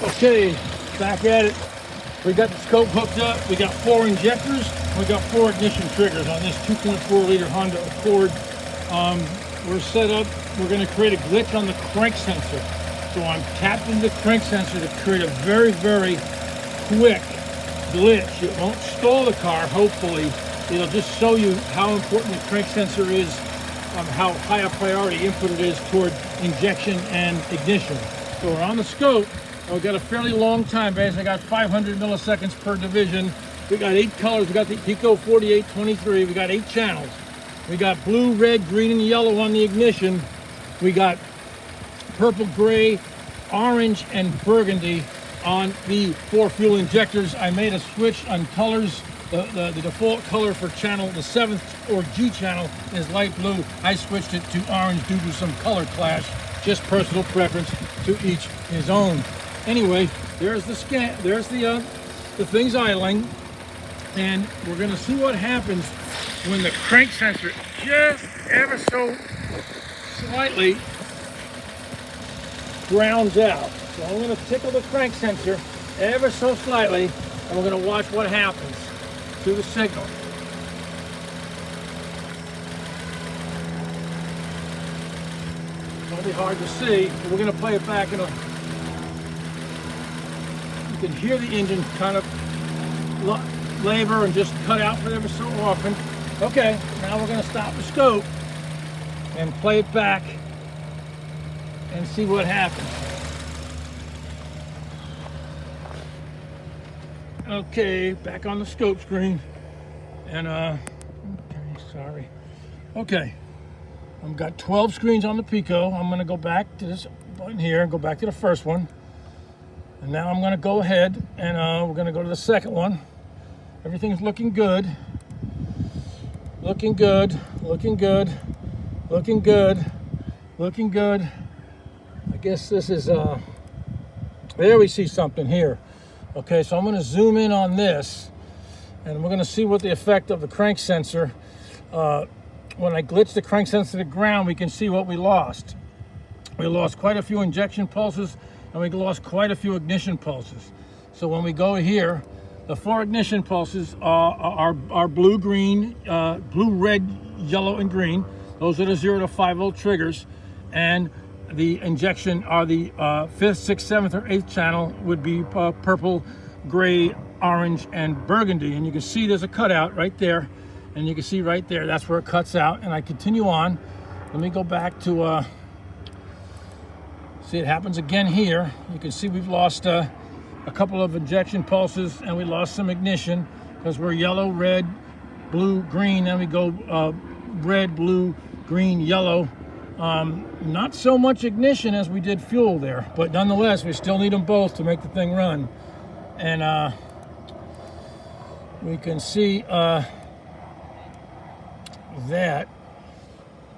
Okay, back at it. We got the scope hooked up. We got 4 injectors. We got 4 ignition triggers on this 2.4 liter Honda Accord. We're set up. We're going to create a glitch on the crank sensor. So I'm tapping the crank sensor to create a very, very quick glitch. It won't stall the car, hopefully. It'll just show you how important the crank sensor is, how high a priority input it is toward injection and ignition. So we're on the scope. We've got a fairly long time base. I got 500 milliseconds per division. We got 8 colors. We got the Pico 4823. We got 8 channels. We got blue, red, green, and yellow on the ignition. We got purple, gray, orange, and burgundy on the 4 fuel injectors. I made a switch on colors. The default color for channel, the 7th or G channel, is light blue. I switched it to orange due to some color clash. Just personal preference, to each his own. Anyway, there's the scan. There's the thing's idling, and we're going to see what happens when the crank sensor just ever so slightly grounds out. So I'm going to tickle the crank sensor ever so slightly, and we're going to watch what happens to the signal. It'll be hard to see, but we're going to play it back in a. You can hear the engine kind of labor and just cut out ever so often. Okay, now we're going to stop the scope and play it back and see what happens. Okay, back on the scope screen. And okay, sorry. Okay, I've got 12 screens on the Pico. I'm going to go back to this button here and go back to the first one. And now I'm going to go ahead and we're going to go to the second one. Everything's looking good. Looking good. Looking good. Looking good. Looking good. I guess this is, there we see something here. Okay, so I'm going to zoom in on this, and we're going to see what the effect of the crank sensor. When I glitch the crank sensor to the ground, we can see what we lost. We lost quite a few injection pulses, and we lost quite a few ignition pulses. So when we go here, the 4 ignition pulses are blue, green, blue, red, yellow, and green. Those are the 0 to 5 volt triggers, and the injection are the 5th, 6th, 7th, or 8th channel would be purple, gray, orange, and burgundy. And you can see there's a cutout right there, and you can see right there, that's where it cuts out. And I continue on. Let me go back to, see it happens again here. You can see we've lost a couple of injection pulses, and we lost some ignition because we're yellow, red, blue, green, then we go red, blue, green, yellow. Not so much ignition as we did fuel there, but nonetheless, we still need them both to make the thing run. And we can see that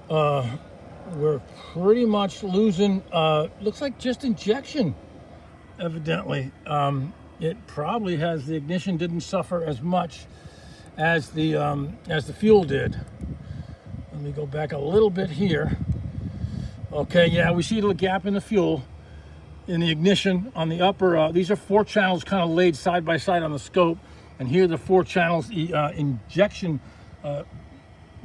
we're pretty much losing, looks like just injection, evidently. It probably has, the ignition didn't suffer as much as the fuel did. Let me go back a little bit here. Okay, yeah, we see the gap in the fuel, in the ignition on the upper. These are 4 channels kind of laid side by side on the scope, and here are the 4 channels injection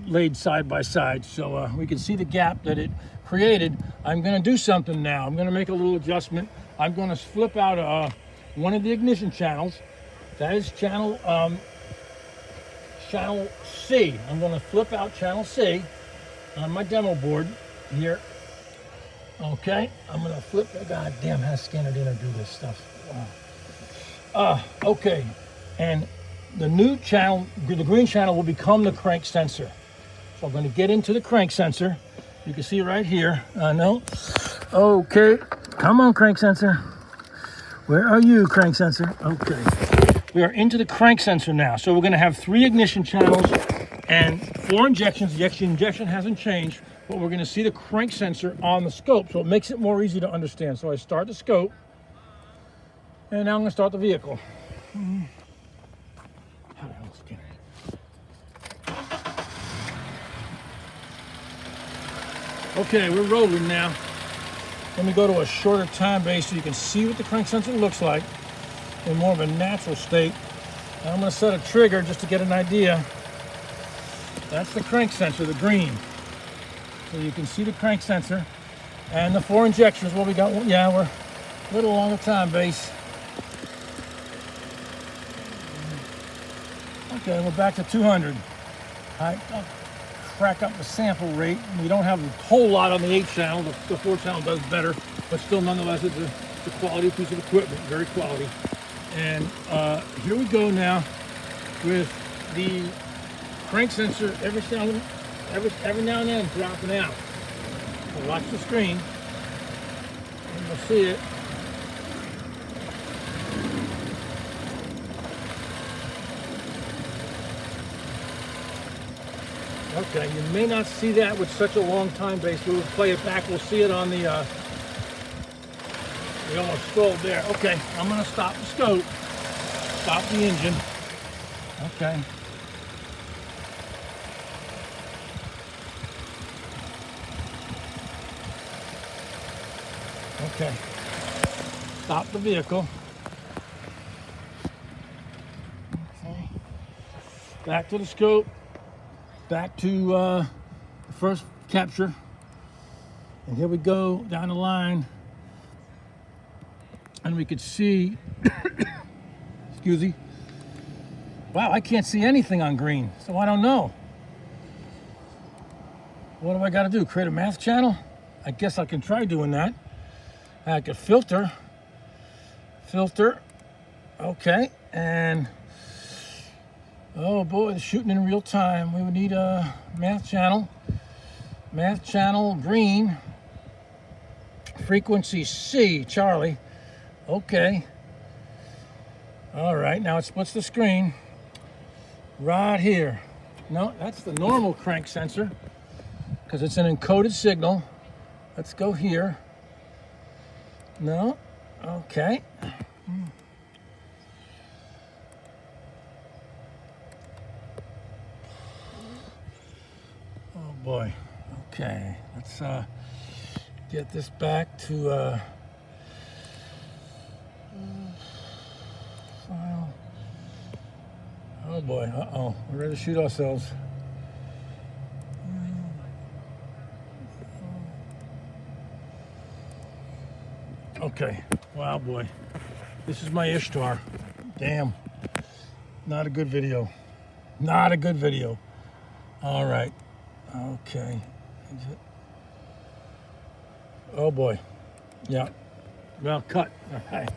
laid side by side. So we can see the gap that it created. I'm going to do something now. I'm going to make a little adjustment. I'm going to flip out one of the ignition channels. That is channel C. I'm going to flip out channel C on my demo board here. Okay, I'm going to flip. God damn, how Scanner didn't do this stuff. Wow. Okay, and the new channel, the green channel, will become the crank sensor. So I'm going to get into the crank sensor. You can see right here. No. Okay, come on, crank sensor. Where are you, crank sensor? Okay. We are into the crank sensor now. So we're going to have 3 ignition channels and 4 injections. The injection hasn't changed, but we're going to see the crank sensor on the scope. So it makes it more easy to understand. So I start the scope, and now I'm going to start the vehicle. How the hell is it? Okay, we're rolling now. Let me go to a shorter time base so you can see what the crank sensor looks like in more of a natural state. And I'm going to set a trigger just to get an idea. That's the crank sensor, the green. So you can see the crank sensor and the 4 injectors. What we got? Yeah, we're a little longer time base. Okay, we're back to 200. I'll crack up the sample rate. We don't have a whole lot on the 8 channel. The 4 channel does better, but still, nonetheless, it's a quality piece of equipment, very quality. And here we go now with the crank sensor every now and then dropping out. So watch the screen, and you'll see it. Okay, you may not see that with such a long time base. We'll play it back. We'll see it on the, we almost stalled there. Okay, I'm gonna stop the scope, stop the engine. Okay. Okay, stop the vehicle. Okay. Back to the scope. Back to the first capture, and here we go down the line, and we could see excuse me, wow, I can't see anything on green, so I don't know. What do I got to do? Create a math channel? I guess I can try doing that. I could filter, okay, and oh boy, it's shooting in real time. We would need a math channel green, frequency C, Charlie. Okay. All right, now it splits the screen right here. No, that's the normal crank sensor because it's an encoded signal. Let's go here. No, okay. Oh boy. Okay, let's get this back to file. Oh boy, uh-oh, we're ready to shoot ourselves. Okay, wow boy, this is my Ishtar. Damn, not a good video. Not a good video. All right, okay. Oh boy, yeah, well, cut. All right.